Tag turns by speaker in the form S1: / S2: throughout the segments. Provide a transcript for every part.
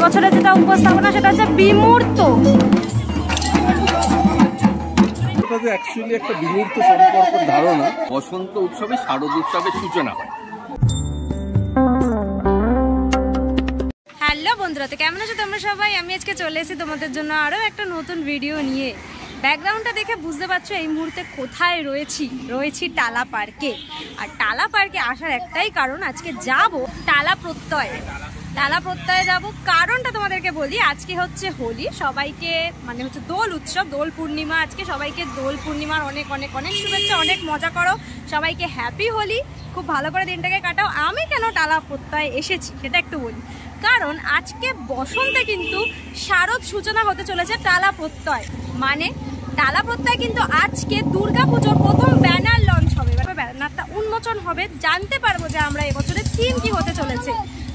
S1: বছরে যেটা উপস্থাপনা সেটা হচ্ছে বিমূর্ত।
S2: অ্যাকচুয়ালি একটা বিমূর্ত সম্পর্কের ধারণা। বসন্ত উৎসবে শারদ উৎসবের সূচনা হয়।
S1: হ্যালো বন্ধুরা, তো কেমন আছো তোমরা সবাই? আমি আজকে চলে এসেছি তোমাদের জন্য আরও একটা নতুন ভিডিও নিয়ে। ব্যাকগ্রাউন্ডটা দেখে বুঝতে পারছো এই মুহূর্তে কোথায় রয়েছি টালা পার্কে। আর টালা পার্কে আসার একটাই কারণ, আজকে যাব টালা প্রত্যয়ে যাব। কারণটা তোমাদেরকে বলি, আজকে হচ্ছে হোলি, সবাইকে মানে হচ্ছে দোল উৎসব, দোল পূর্ণিমা। আজকে সবাইকে দোল পূর্ণিমার অনেক অনেক অনেক শুভেচ্ছা, অনেক মজা করো, সবাইকে হ্যাপি হোলি, খুব ভালো করে দিনটাকে কাটাও। আমি কেন টালা প্রত্যয়ে এসেছি সেটা একটু বলি। কারণ আজকে বসন্তে কিন্তু শারদ সূচনা হতে চলেছে টালা প্রত্যয়, মানে টালা প্রত্যয় কিন্তু আজকে দুর্গাপুজোর প্রথম ব্যানার লঞ্চ হবে। ব্যানারটা উন্মোচন হবে, জানতে পারবো যে আমরা এবছরের থিম কি হতে চলেছে।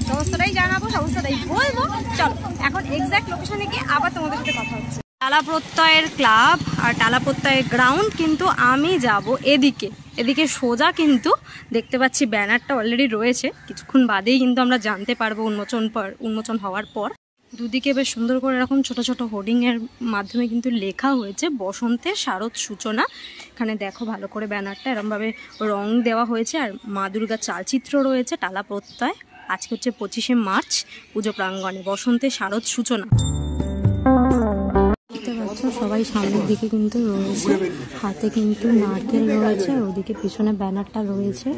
S1: সমস্তটাই জানাবো, সমস্তটাই বলবো। চলো এখন এক্সাক্ট লোকেশনে গিয়ে আবার তোমাদের সাথে কথা হচ্ছে। টালা প্রত্যয়ের ক্লাব আর টালা প্রত্যয়ের গ্রাউন্ড কিন্তু আমি যাব এদিকে সোজা, কিন্তু দেখতে পাচ্ছি ব্যানারটা অলরেডি রয়েছে। কিছুক্ষণ বাদেই কিন্তু আমরা জানতে পারবো উন্মোচন হওয়ার পর। দুদিকে বেশ সুন্দর করে এরকম ছোট ছোট হোর্ডিংয়ের মাধ্যমে কিন্তু লেখা হয়েছে বসন্তের শারদ সূচনা। এখানে দেখো ভালো করে ব্যানারটা এরমভাবে রং দেওয়া হয়েছে, আর মা দুর্গার চালচিত্র রয়েছে। টালা প্রত্যয় আজকে হচ্ছে 25শে মার্চ, পুজো প্রাঙ্গণে বসন্তের শারদ সূচনা। দেখতে পাচ্ছ সবাই সামনের দিকে কিন্তু রয়েছে, হাতে কিন্তু নারকেল রয়েছে, আর ওদিকে পিছনে ব্যানারটা রয়েছে।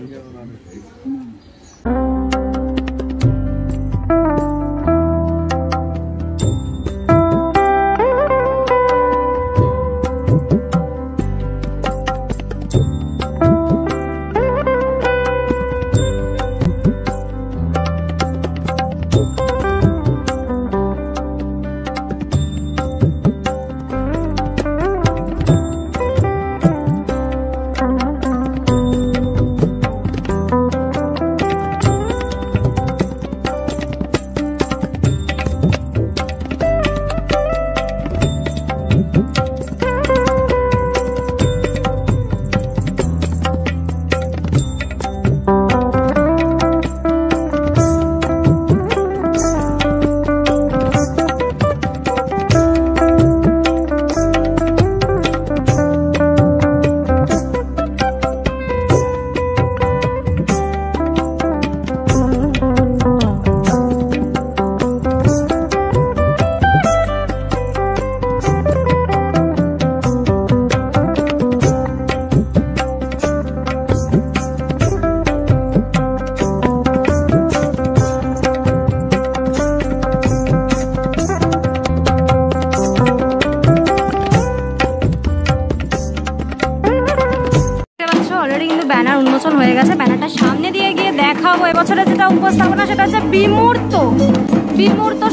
S1: ব্যানার উন্মোচন হয়ে গেছে, ব্যানারটা সামনে দিয়ে গিয়ে দেখাবো এবছরে যেটা উপস্থাপনা সেটা হচ্ছে বিমূর্ত।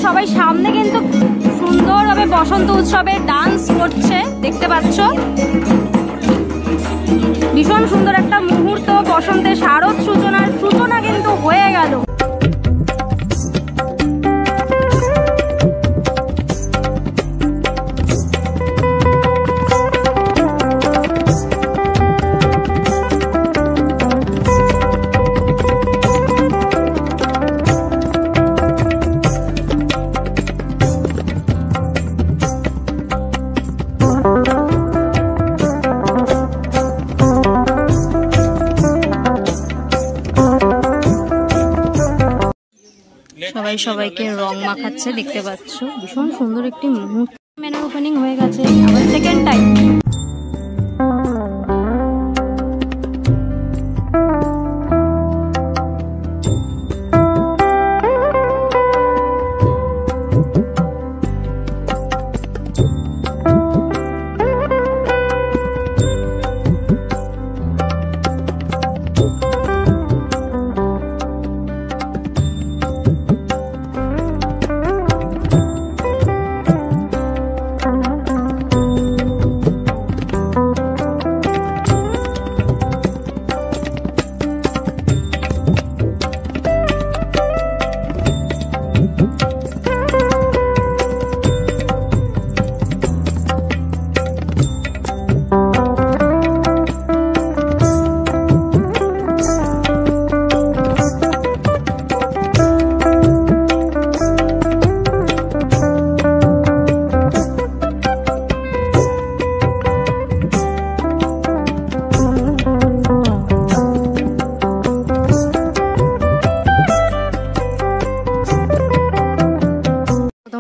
S1: সবাই সামনে কিন্তু সুন্দরভাবে বসন্ত উৎসবে ডান্স করছে, দেখতে পাচ্ছ। ভীষণ সুন্দর একটা মুহূর্ত, বসন্তের শারদ সূচনা কিন্তু হয়ে গেল। সবাই সবাইকে রং মাখাচ্ছে, দেখতে পাচ্ছ। ভীষণ সুন্দর একটি মুহূর্ত। মেনুর ওপেনিং হয়ে গেছে, আবার সেকেন্ড টাইম।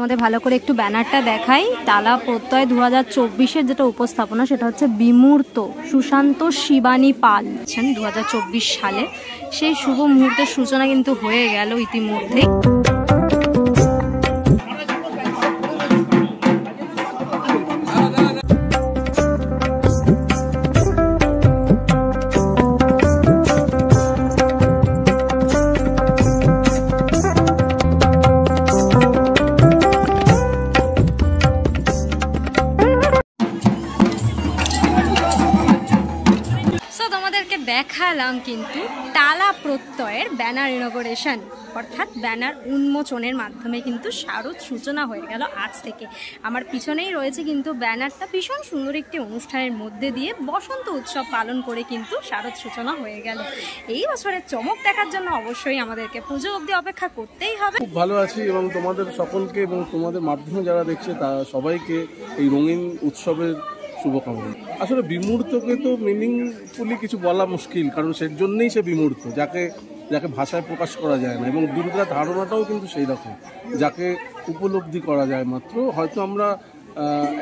S1: তোমাদের ভালো করে একটু ব্যানারটা দেখাই। টালা প্রত্যয় 2024-এর যেটা উপস্থাপনা সেটা হচ্ছে বিমূর্ত সুশান্ত শিবানী পাল 2024 সালে। সেই শুভ মুহূর্তের সূচনা কিন্তু হয়ে গেল ইতিমধ্যে। দেখালাম কিন্তু টালা প্রত্যয়ের ব্যানার ইনগরেশন, অর্থাৎ ব্যানার উন্মোচনের মাধ্যমে কিন্তু শারদ সূচনা হয়ে গেল আজ থেকে। আমার পিছনেই রয়েছে কিন্তু ব্যানারটা। ভীষণ সুন্দর একটি অনুষ্ঠানের মধ্যে দিয়ে বসন্ত উৎসব পালন করে কিন্তু শারদ সূচনা হয়ে গেল। এই বছরের চমক দেখার জন্য অবশ্যই আমাদেরকে পুজো অবধি অপেক্ষা করতেই হবে।
S2: খুব ভালো আছি এবং তোমাদের সকলকে এবং তোমাদের মাধ্যমে যারা দেখছে তা সবাইকে এই রঙিন উৎসবের শুভকামনা। আসলে বিমূর্তকে তো মিনিংফুলি কিছু বলা মুশকিল, কারণ সের জন্যই সে বিমূর্ত, যাকে ভাষায় প্রকাশ করা যায় না। এবং দুর্গা ধারণাটাও কিন্তু সেই রকম, যাকে উপলব্ধি করা যায় মাত্র। হয়তো আমরা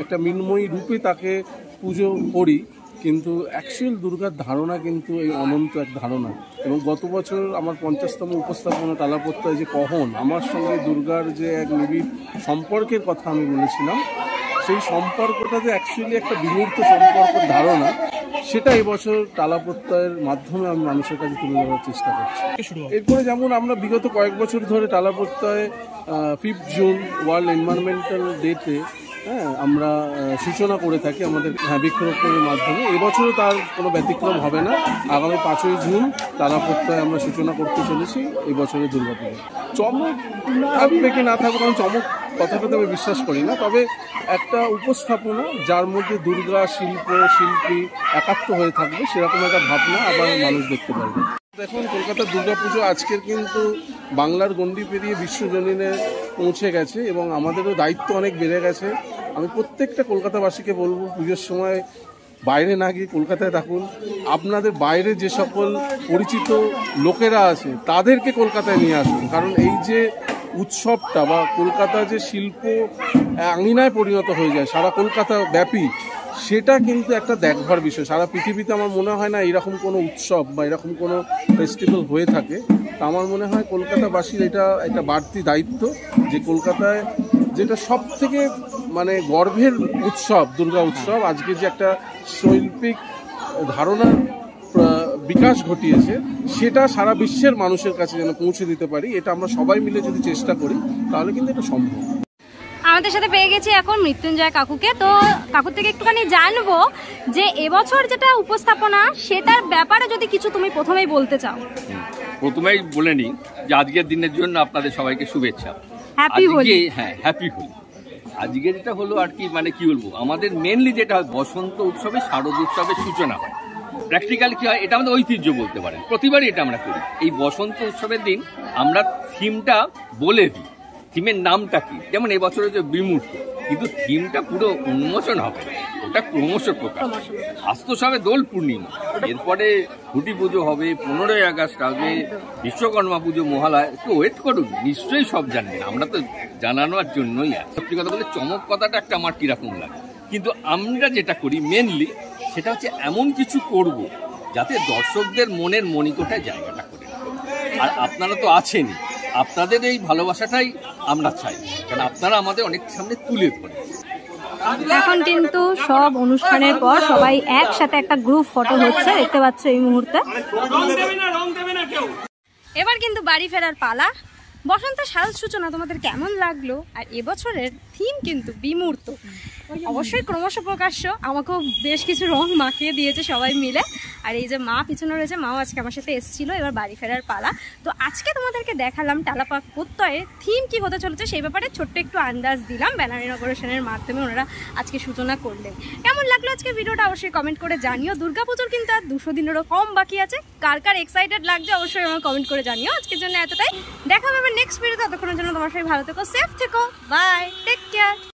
S2: একটা মৃন্ময়ী রূপে তাকে পুজো করি, কিন্তু অ্যাকচুয়াল দুর্গার ধারণা কিন্তু এই অনন্ত এক ধারণা। এবং গত বছর আমার 50তম উপস্থাপনা টালা প্রত্যয় যে কহন, আমার সঙ্গে দুর্গার যে এক নিবিড় সম্পর্কের কথা আমি বলেছিলাম, সেই সম্পর্কটা যে অ্যাকচুয়ালি একটা বিমূর্ত সম্পর্কের ধারণা, সেটা এবছর টালা প্রত্যয়ের মাধ্যমে আমি মানুষের কাছে তুলে ধরার চেষ্টা করছি। এরপরে যেমন আমরা বিগত কয়েক বছর ধরে টালা প্রত্যয়ে 5 জুন ওয়ার্ল্ড এনভায়রনমেন্টাল ডেতে আমরা সূচনা করে থাকি আমাদের বৃক্ষরোপণের মাধ্যমে। এবছরও তার কোনো ব্যতিক্রম হবে না। আগামী 5ই জুন টালা প্রত্যয় আমরা সূচনা করতে চলেছি এই বছরের দুর্গাপুজো। চমক থাকবে কি না থাকবে, কারণ চমক কথাটাতে আমি বিশ্বাস করি না, তবে একটা উপস্থাপনা যার মধ্যে দুর্গা শিল্পী একাত্ম হয়ে থাকবে, সেরকম একটা ভাবনা আবার মানুষ দেখতে পারবে। দেখুন, কলকাতার দুর্গাপুজো আজকের কিন্তু বাংলার গণ্ডি পেরিয়ে বিশ্বজনীনে পৌঁছে গেছে এবং আমাদেরও দায়িত্ব অনেক বেড়ে গেছে। আমি প্রত্যেকটা কলকাতাবাসীকে বলবো, পুজোর সময় বাইরে না গিয়ে কলকাতায় থাকুন। আপনাদের বাইরে যে সকল পরিচিত লোকেরা আছে তাদেরকে কলকাতায় নিয়ে আসুন, কারণ এই যে উৎসবটা বা কলকাতা যে শিল্প আঙিনায় পরিণত হয়ে যায় সারা কলকাতা ব্যাপী, সেটা কিন্তু একটা দেখবার বিষয়। সারা পৃথিবীতে আমার মনে হয় না এরকম কোনো উৎসব বা এরকম কোনো ফেস্টিভ্যাল হয়ে থাকে। তা আমার মনে হয় কলকাতাবাসীর এটা একটা বাড়তি দায়িত্ব, যে কলকাতায় যেটা সব থেকে গর্বের উৎসব দুর্গা উৎসব, আজকে যে একটা শৈল্পিক ধারণার বিকাশ ঘটিয়েছে, সেটা সারা বিশ্বের মানুষের কাছে যেন পৌঁছে দিতে পারি। এটা আমরা সবাই মিলে যদি চেষ্টা করি তাহলে কিন্তু এটা সম্ভব।
S1: আমাদের সাথে পেয়ে গেছি এখন মৃত্যুঞ্জয় কাকুকে। তো কাকুর থেকে একটুখানি জানবো যে এবছর যেটা উপস্থাপনা, সেটার ব্যাপারে যদি কিছু তুমি প্রথমেই বলতে চাও।
S2: প্রথমেই বলে নিই যে আজকের দিনের জন্য আপনাদের সবাইকে শুভেচ্ছা।
S1: হ্যাপি হোলি।
S2: হ্যাঁ, হ্যাপি হোলি। আজকে যেটা হলো আর কি, কি বলবো, আমাদের মেনলি যেটা বসন্ত উৎসবে শারদ উৎসবের সূচনা হয়। প্র্যাকটিক্যালি কি হয়, এটা আমাদের ঐতিহ্য বলতে পারেন। প্রতিবারই এটা আমরা করি। এই বসন্ত উৎসবের দিন আমরা থিমটা বলে দিই, থিমের নামটা কি। যেমন এবছরে যে বিমূর্ত, কিন্তু থিমটা পুরো উন্মোচন হবে, ওটা ক্রমশ প্রকাশ। আজ তো সবে দোল পূর্ণিমা, এরপরে খুঁটি পুজো হবে, 15ই আগস্ট হবে, বিশ্বকর্মা পুজো, মহালয়া। একটু ওয়েট করুন, নিশ্চয়ই সব জানবেন। আমরা তো জানানোর জন্যই আছে। সত্যি কথা বলে চমক কথাটা একটা আমার কিরকম লাগে, কিন্তু আমরা যেটা করি মেনলি সেটা হচ্ছে এমন কিছু করব যাতে দর্শকদের মনের মণিকোঠায় জায়গাটা করে। আর আপনারা তো আছেনই, আপনাদের এই ভালোবাসাটাই আমরা চাই, কারণ আপনারা আমাদের অনেক সামনে তুলে ধরেন।
S1: এখন কিন্তু সব অনুষ্ঠানের পর সবাই একসাথে একটা গ্রুপ ফটো হচ্ছে, দেখতে পাচ্ছ এই মুহূর্তে। এবার কিন্তু বাড়ি ফেরার পালা। বসন্তের শারদ সূচনা তোমাদের কেমন লাগলো? আর এবছরের থিম কিন্তু বিমূর্ত, অবশ্যই ক্রমশ প্রকাশ্য। আমাকেও বেশ কিছু রং মাখিয়ে দিয়েছে সবাই মিলে। আর এই যে মা পিছনে রয়েছে, মাও আজকে আমার সাথে এসেছিল। এবার বাড়ি ফেরার পালা। তো আজকে তোমাদেরকে দেখালাম টালা প্রত্যয়ে থিম কি হতে চলেছে, সেই ব্যাপারে ছোট্ট একটু আন্দাজ দিলাম। ব্যানার ইনগরেশনের মাধ্যমে ওনারা আজকে সূচনা করলেন। কেমন লাগলো আজকে ভিডিওটা অবশ্যই কমেন্ট করে জানিও। দুর্গাপুজোর কিন্তু আর 200 দিনেরও কম বাকি আছে। কার কার এক্সাইটেড লাগছে অবশ্যই আমার কমেন্ট করে জানিও। আজকের জন্য এতটাই, দেখা হবে নেক্সট ভিডিও। ততক্ষণের জন্য তোমার সবাই ভালো থেকো, সেফ থেকো, বাই, টেক কেয়ার।